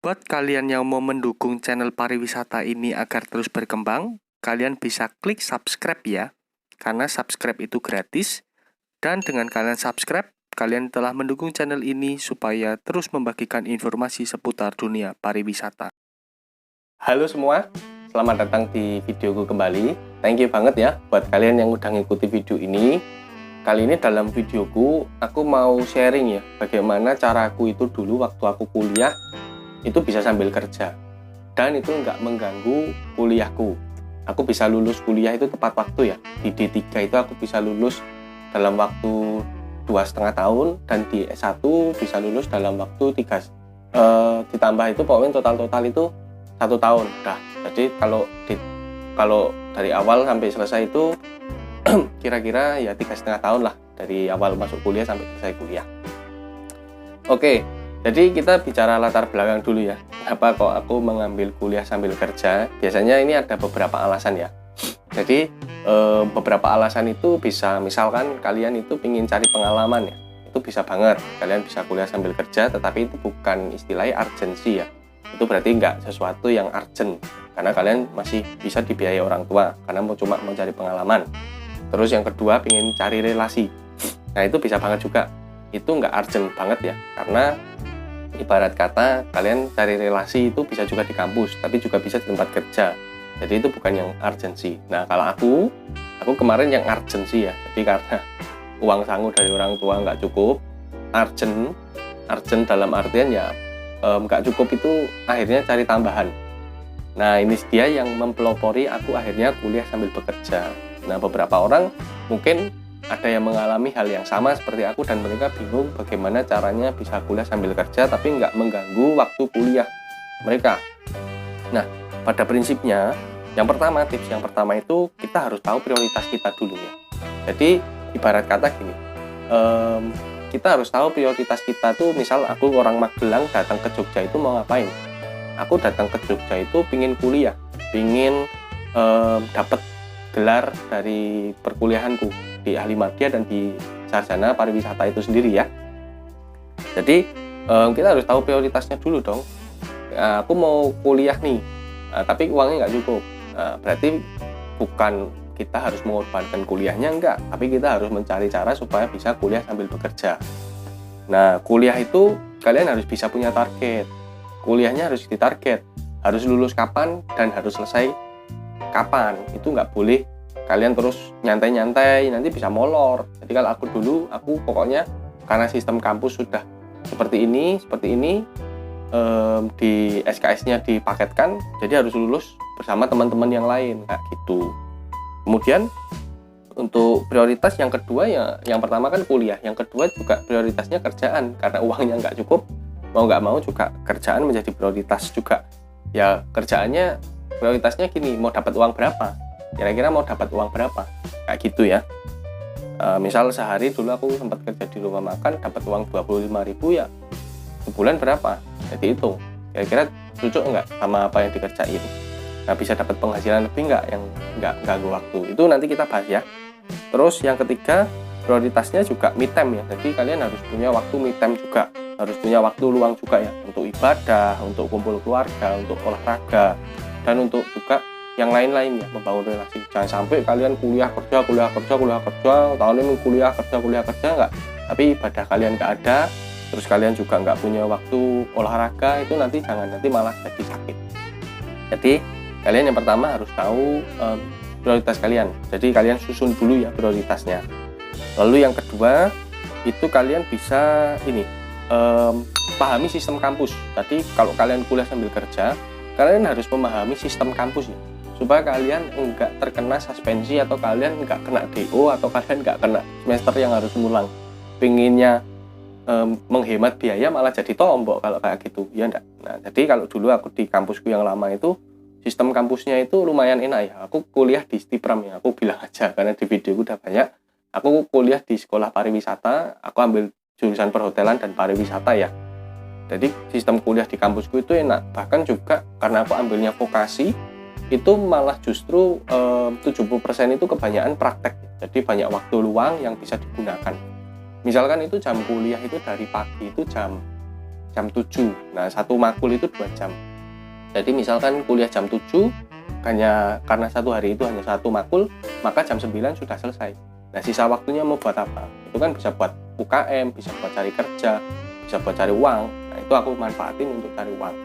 Buat kalian yang mau mendukung channel pariwisata ini agar terus berkembang, kalian bisa klik subscribe ya, karena subscribe itu gratis. Dan dengan kalian subscribe, kalian telah mendukung channel ini supaya terus membagikan informasi seputar dunia pariwisata. Halo semua, selamat datang di videoku kembali. Thank you banget ya buat kalian yang udah ngikuti video ini. Kali ini dalam videoku, aku mau sharing ya, bagaimana caraku itu dulu waktu aku kuliah, itu bisa sambil kerja. Dan itu nggak mengganggu kuliahku. Aku bisa lulus kuliah itu tepat waktu ya. Di D3 itu aku bisa lulus dalam waktu 2,5 tahun, dan di S1 bisa lulus dalam waktu 3, ditambah itu pokoknya total itu 1 tahun. Nah, jadi kalau dari awal sampai selesai itu kira-kira ya 3,5 tahun lah, dari awal masuk kuliah sampai selesai kuliah. Oke, jadi kita bicara latar belakang dulu ya. Kenapa kok aku mengambil kuliah sambil kerja? Biasanya ini ada beberapa alasan ya. Jadi beberapa alasan itu bisa, misalkan kalian itu ingin cari pengalaman ya, itu bisa banget. Kalian bisa kuliah sambil kerja, tetapi itu bukan istilahnya urgensi ya. Itu berarti nggak sesuatu yang urgent, karena kalian masih bisa dibiayai orang tua, karena cuma mau cari pengalaman. Terus yang kedua, ingin cari relasi. Nah itu bisa banget juga. Itu nggak urgent banget ya, karena ibarat kata kalian cari relasi itu bisa juga di kampus, tapi juga bisa di tempat kerja. Jadi itu bukan yang urgensi. Nah kalau aku kemarin yang urgensi ya. Jadi karena uang sangu dari orang tua nggak cukup, urgent dalam artian ya nggak cukup, itu akhirnya cari tambahan. Nah ini dia yang mempelopori aku akhirnya kuliah sambil bekerja. Nah beberapa orang mungkin ada yang mengalami hal yang sama seperti aku, dan mereka bingung bagaimana caranya bisa kuliah sambil kerja tapi nggak mengganggu waktu kuliah mereka. Nah pada prinsipnya tips yang pertama itu kita harus tahu prioritas kita dulu ya. Jadi ibarat kata gini, kita harus tahu prioritas kita tuh. Misal aku orang Magelang datang ke Jogja itu mau ngapain? Aku datang ke Jogja itu pingin kuliah, pingin dapat gelar dari perkuliahanku di Ahli Madya dan di Sarjana Pariwisata itu sendiri ya. Jadi kita harus tahu prioritasnya dulu dong. Aku mau kuliah nih, tapi uangnya nggak cukup. Berarti bukan kita harus mengorbankan kuliahnya, enggak, tapi kita harus mencari cara supaya bisa kuliah sambil bekerja. Nah kuliah itu kalian harus bisa punya target. Kuliahnya harus ditarget, harus lulus kapan dan harus selesai kapan. Itu nggak boleh kalian terus nyantai-nyantai, nanti bisa molor. Jadi kalau aku pokoknya karena sistem kampus sudah seperti ini, di SKS-nya dipaketkan, jadi harus lulus bersama teman-teman yang lain, kayak gitu. Kemudian untuk prioritas yang kedua ya, yang pertama kan kuliah, yang kedua juga prioritasnya kerjaan, karena uangnya nggak cukup, mau nggak mau juga kerjaan menjadi prioritas juga. Ya kerjaannya prioritasnya gini, mau dapat uang berapa? Kira-kira mau dapat uang berapa? Kayak gitu ya. Misal sehari dulu aku sempat kerja di rumah makan, dapat uang 25.000 ya, sebulan berapa? Jadi hitung, kira-kira cocok nggak sama apa yang dikerjain? Nah bisa dapat penghasilan lebih nggak yang nggak ganggu waktu? Itu nanti kita bahas ya. Terus yang ketiga, prioritasnya juga me time ya. Jadi kalian harus punya waktu me time juga, harus punya waktu luang juga ya, untuk ibadah, untuk kumpul keluarga, untuk olahraga, dan untuk juga yang lain-lain ya, membangun relasi. Jangan sampai kalian kuliah kerja, tahun ini kuliah kerja nggak, tapi ibadah kalian nggak ada, terus kalian juga nggak punya waktu olahraga, itu nanti malah jadi sakit. Jadi kalian yang pertama harus tahu prioritas kalian. Jadi kalian susun dulu ya prioritasnya. Lalu yang kedua itu kalian bisa pahami sistem kampus. Jadi kalau kalian kuliah sambil kerja, kalian harus memahami sistem kampus ya, supaya kalian nggak terkena suspensi, atau kalian nggak kena DO, atau kalian nggak kena semester yang harus ngulang. Pinginnya menghemat biaya malah jadi tombok kalau kayak gitu ya enggak. Nah jadi kalau dulu aku di kampusku yang lama itu, sistem kampusnya itu lumayan enak ya. Aku kuliah di Stipram ya, aku bilang aja karena di videoku udah banyak. Aku kuliah di sekolah pariwisata, aku ambil jurusan perhotelan dan pariwisata ya. Jadi sistem kuliah di kampusku itu enak. Bahkan juga karena aku ambilnya vokasi, itu malah justru 70% itu kebanyakan praktek. Jadi banyak waktu luang yang bisa digunakan. Misalkan itu jam kuliah itu dari pagi itu jam jam 7. Nah, satu makul itu 2 jam. Jadi misalkan kuliah jam 7, karena satu hari itu hanya satu makul, maka jam 9 sudah selesai. Nah, sisa waktunya mau buat apa? Itu kan bisa buat UKM, bisa buat cari kerja, bisa buat cari uang. Nah, itu aku manfaatin untuk cari uang.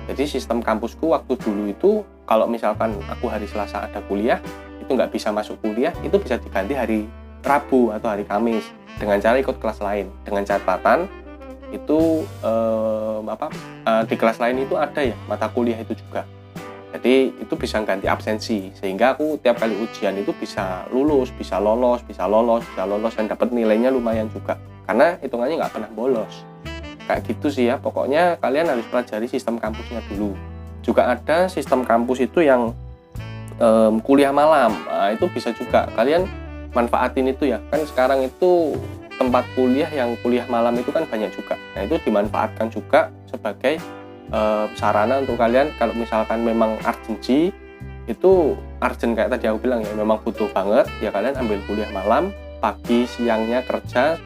Jadi sistem kampusku waktu dulu itu, kalau misalkan aku hari Selasa ada kuliah, itu nggak bisa masuk kuliah, itu bisa diganti hari Rabu atau hari Kamis dengan cara ikut kelas lain. Dengan catatan itu di kelas lain itu ada ya mata kuliah itu juga. Jadi itu bisa ganti absensi, sehingga aku tiap kali ujian itu bisa lulus, bisa lolos dan dapat nilainya lumayan juga. Karena hitungannya nggak pernah bolos. Kayak gitu sih ya, pokoknya kalian harus pelajari sistem kampusnya dulu. Juga ada sistem kampus itu yang kuliah malam. Nah, itu bisa juga kalian manfaatin itu ya. Kan sekarang itu tempat kuliah yang kuliah malam itu kan banyak juga. Nah, itu dimanfaatkan juga sebagai sarana untuk kalian kalau misalkan memang urgency, itu urgent kayak tadi aku bilang ya, memang butuh banget ya, kalian ambil kuliah malam, pagi siangnya kerja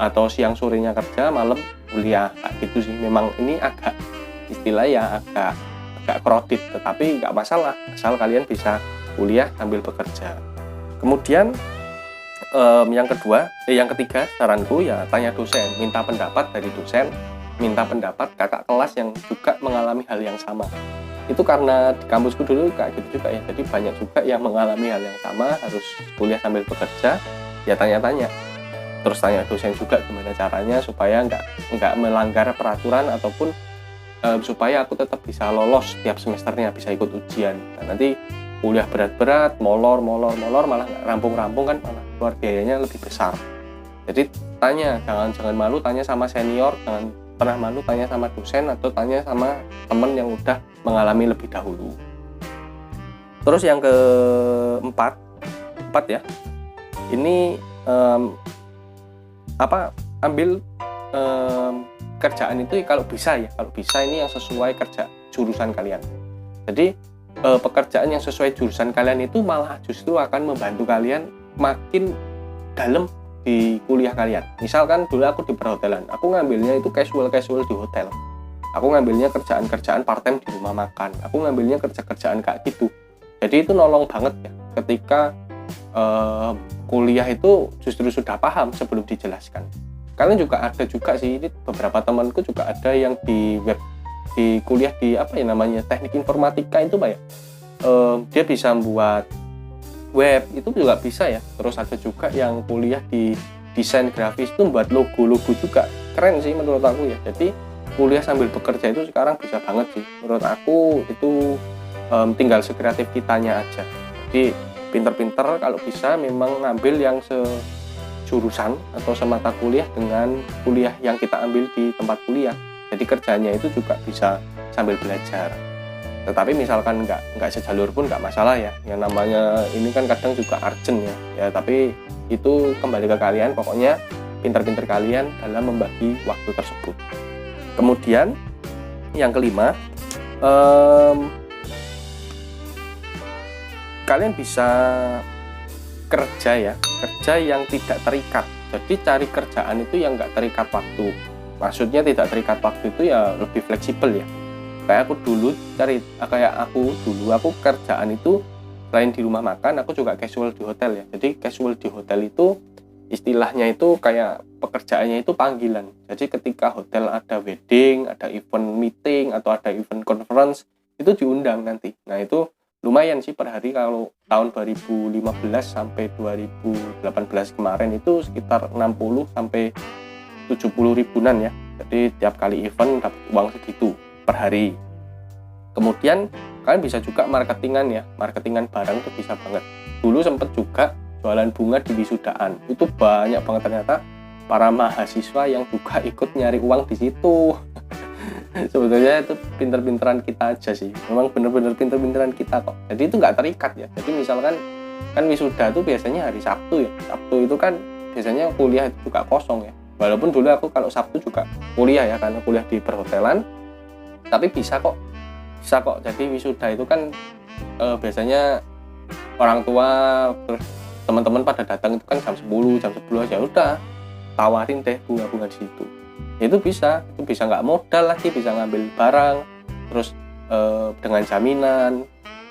atau siang sorenya kerja, malam kuliah. Kayak gitu sih. Memang ini agak istilah ya agak crowded, tetapi nggak masalah asal kalian bisa kuliah sambil bekerja. Kemudian yang ketiga saranku ya, tanya dosen, minta pendapat dari dosen, minta pendapat kakak kelas yang juga mengalami hal yang sama. Itu karena di kampusku dulu kayak gitu juga ya, jadi banyak juga yang mengalami hal yang sama, harus kuliah sambil bekerja, ya tanya-tanya. Terus tanya dosen juga gimana caranya supaya nggak melanggar peraturan, ataupun supaya aku tetap bisa lolos tiap semesternya, bisa ikut ujian. Nah, nanti kuliah berat-berat, molor malah nggak rampung-rampung kan, malah keluar biayanya lebih besar. Jadi tanya, jangan malu tanya sama senior, jangan pernah malu tanya sama dosen atau tanya sama temen yang udah mengalami lebih dahulu. Terus yang keempat ya, ini ambil kerjaan itu kalau bisa ini yang sesuai kerja jurusan kalian. Jadi pekerjaan yang sesuai jurusan kalian itu malah justru akan membantu kalian makin dalam di kuliah kalian. Misalkan dulu aku di perhotelan, aku ngambilnya itu casual di hotel. Aku ngambilnya kerjaan part-time di rumah makan. Aku ngambilnya kerjaan kayak gitu. Jadi itu nolong banget ya ketika kuliah itu justru sudah paham sebelum dijelaskan. Kalian juga ada juga sih, ini beberapa temanku juga ada yang di kuliah di teknik informatika itu Pak ya. Dia bisa membuat web, itu juga bisa ya. Terus ada juga yang kuliah di desain grafis itu membuat logo juga. Keren sih menurut aku ya. Jadi kuliah sambil bekerja itu sekarang bisa banget sih. Menurut aku itu tinggal sekreatif kitanya aja. Jadi pinter-pinter kalau bisa memang ngambil yang sejurusan atau semata kuliah dengan kuliah yang kita ambil di tempat kuliah. Jadi kerjanya itu juga bisa sambil belajar. Tetapi misalkan nggak sejalur pun nggak masalah ya. Yang namanya ini kan kadang juga urgent ya. Tapi itu kembali ke kalian. Pokoknya pinter-pinter kalian dalam membagi waktu tersebut. Kemudian yang kelima, kalian bisa kerja yang tidak terikat. Jadi cari kerjaan itu yang nggak terikat waktu. Maksudnya tidak terikat waktu itu ya lebih fleksibel ya. Kayak aku dulu kerjaan itu selain di rumah makan, aku juga casual di hotel ya. Jadi casual di hotel itu istilahnya itu kayak pekerjaannya itu panggilan. Jadi ketika hotel ada wedding, ada event meeting atau ada event conference, itu diundang nanti. Nah itu lumayan sih per hari. Kalau tahun 2015 sampai 2018 kemarin itu sekitar 60 sampai 70 ribuan ya. Jadi tiap kali event dapat uang segitu per hari. Kemudian kalian bisa juga marketingan barang itu bisa banget. Dulu sempet juga jualan bunga di wisudaan. Itu banyak banget ternyata para mahasiswa yang juga ikut nyari uang di situ. Sebetulnya itu pinter-pinteran kita aja sih. Memang bener-bener pinter-pinteran kita kok. Jadi itu nggak terikat ya. Jadi misalkan kan wisuda itu biasanya hari Sabtu ya. Sabtu itu kan biasanya kuliah itu juga kosong ya. Walaupun dulu aku kalau Sabtu juga kuliah ya, karena kuliah di perhotelan. Tapi bisa kok. Jadi wisuda itu kan biasanya orang tua terus teman-teman pada datang itu kan jam 10 aja udah tawarin teh bunga-bunga di situ. itu bisa nggak modal lagi, bisa ngambil barang, terus dengan jaminan,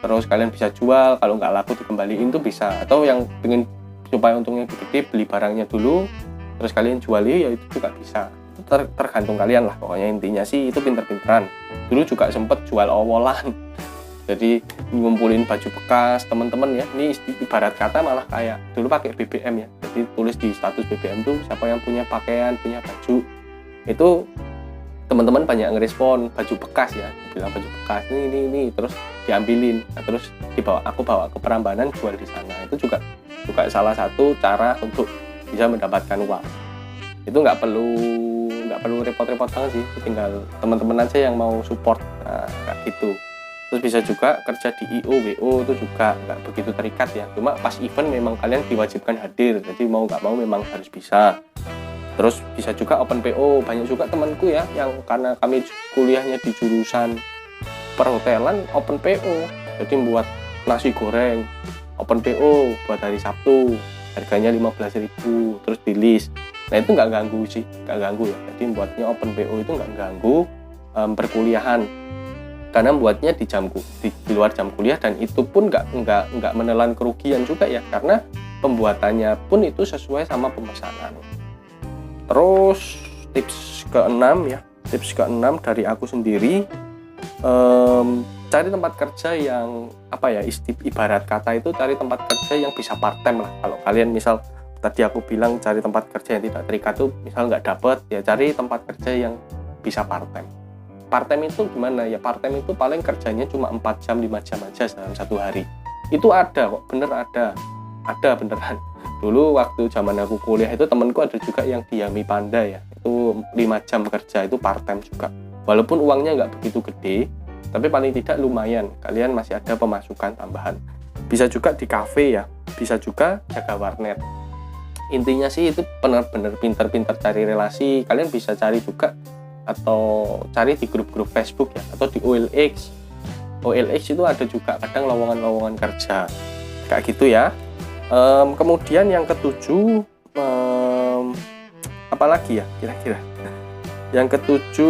terus kalian bisa jual, kalau nggak laku dikembaliin itu bisa. Atau yang pengen supaya untungnya gede, beli barangnya dulu terus kalian jual, ya itu juga bisa. Itu tergantung kalian lah, pokoknya intinya sih itu pinter-pinteran. Dulu juga sempet jual owolan, jadi ngumpulin baju bekas teman-teman ya. Ini ibarat kata malah kayak dulu pakai BBM ya, jadi tulis di status BBM tuh siapa yang punya pakaian, punya baju. Itu teman-teman banyak ngerespon baju bekas ya, bilang baju bekas ini terus diambilin. Nah, terus aku bawa ke Prambanan, jual di sana. Itu juga salah satu cara untuk bisa mendapatkan uang. Itu nggak perlu repot-repot banget sih, tinggal teman-teman aja yang mau support. Nah, kayak gitu. Terus bisa juga kerja di IO, WO, itu juga nggak begitu terikat ya. Cuma pas event memang kalian diwajibkan hadir, jadi mau nggak mau memang harus bisa. Terus bisa juga open PO, banyak juga temanku ya yang karena kami kuliahnya di jurusan perhotelan, open PO. Jadi buat nasi goreng, open PO buat hari Sabtu, harganya 15.000, terus di list. Nah itu nggak ganggu sih, nggak ganggu ya. Jadi buatnya open PO itu nggak ganggu perkuliahan, karena buatnya di luar jam kuliah, dan itu pun nggak menelan kerugian juga ya, karena pembuatannya pun itu sesuai sama pemesanan. Terus tips ke-6 dari aku sendiri, cari tempat kerja yang ibarat kata itu cari tempat kerja yang bisa part time lah. Kalau kalian misal tadi aku bilang cari tempat kerja yang tidak terikat tuh, misal nggak dapet ya cari tempat kerja yang bisa part time. Part time itu gimana ya? Part time itu paling kerjanya cuma 4 jam 5 jam aja dalam satu hari. Itu ada kok, ada beneran. Dulu waktu zaman aku kuliah itu temanku ada juga yang di Yami Panda ya, itu 5 jam kerja, itu part time juga. Walaupun uangnya nggak begitu gede, tapi paling tidak lumayan, kalian masih ada pemasukan tambahan. Bisa juga di kafe ya, bisa juga jaga warnet. Intinya sih itu benar-benar pintar-pintar cari relasi. Kalian bisa cari juga atau cari di grup-grup Facebook ya, atau di OLX itu ada juga kadang lowongan-lowongan kerja kayak gitu ya. Kemudian yang ke-7, apalagi ya kira-kira yang ke-7,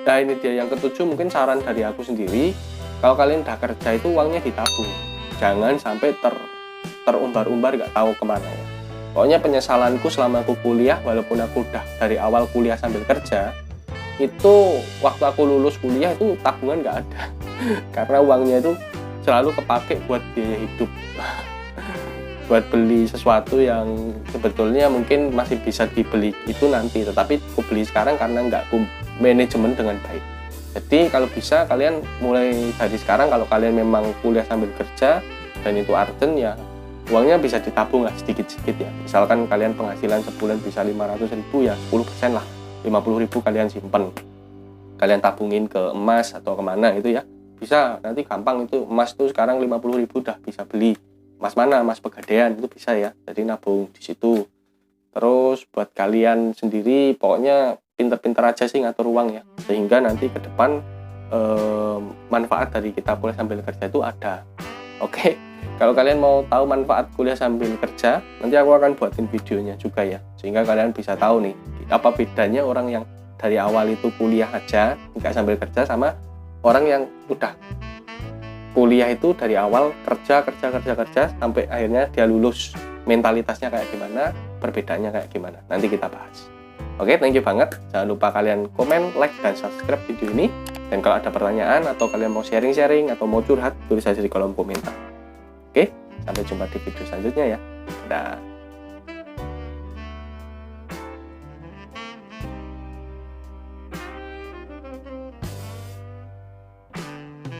nah ini dia yang ke-7, mungkin saran dari aku sendiri, kalau kalian udah kerja itu uangnya ditabung, jangan sampai terumbar-umbar nggak tahu kemana ya. Pokoknya penyesalanku selama aku kuliah, walaupun aku udah dari awal kuliah sambil kerja, itu waktu aku lulus kuliah itu tabungan nggak ada karena uangnya itu selalu kepake buat biaya hidup, buat beli sesuatu yang sebetulnya mungkin masih bisa dibeli itu nanti, tetapi aku beli sekarang karena nggak aku manajemen dengan baik. Jadi kalau bisa kalian mulai dari sekarang, kalau kalian memang kuliah sambil kerja dan itu urgent ya, uangnya bisa ditabung lah sedikit-sedikit ya. Misalkan kalian penghasilan sebulan bisa 500.000 ya, 10% lah, 50.000 kalian simpen, kalian tabungin ke emas atau kemana itu ya, bisa. Nanti gampang itu, emas tuh sekarang 50.000 udah bisa beli. Emas mana? Emas Pegadaian itu bisa ya, jadi nabung di situ. Terus buat kalian sendiri pokoknya pinter-pinter aja sih ngatur uang ya, sehingga nanti ke depan manfaat dari kita kuliah sambil kerja itu ada. Oke, kalau kalian mau tahu manfaat kuliah sambil kerja, nanti aku akan buatin videonya juga ya, sehingga kalian bisa tahu nih apa bedanya orang yang dari awal itu kuliah aja nggak sambil kerja sama orang yang udah kuliah itu dari awal kerja sampai akhirnya dia lulus, mentalitasnya kayak gimana, perbedaannya kayak gimana, nanti kita bahas. Oke, thank you banget. Jangan lupa kalian komen, like, dan subscribe video ini. Dan kalau ada pertanyaan atau kalian mau sharing-sharing atau mau curhat, tulis aja di kolom komentar. Oke, sampai jumpa di video selanjutnya ya. Dadah.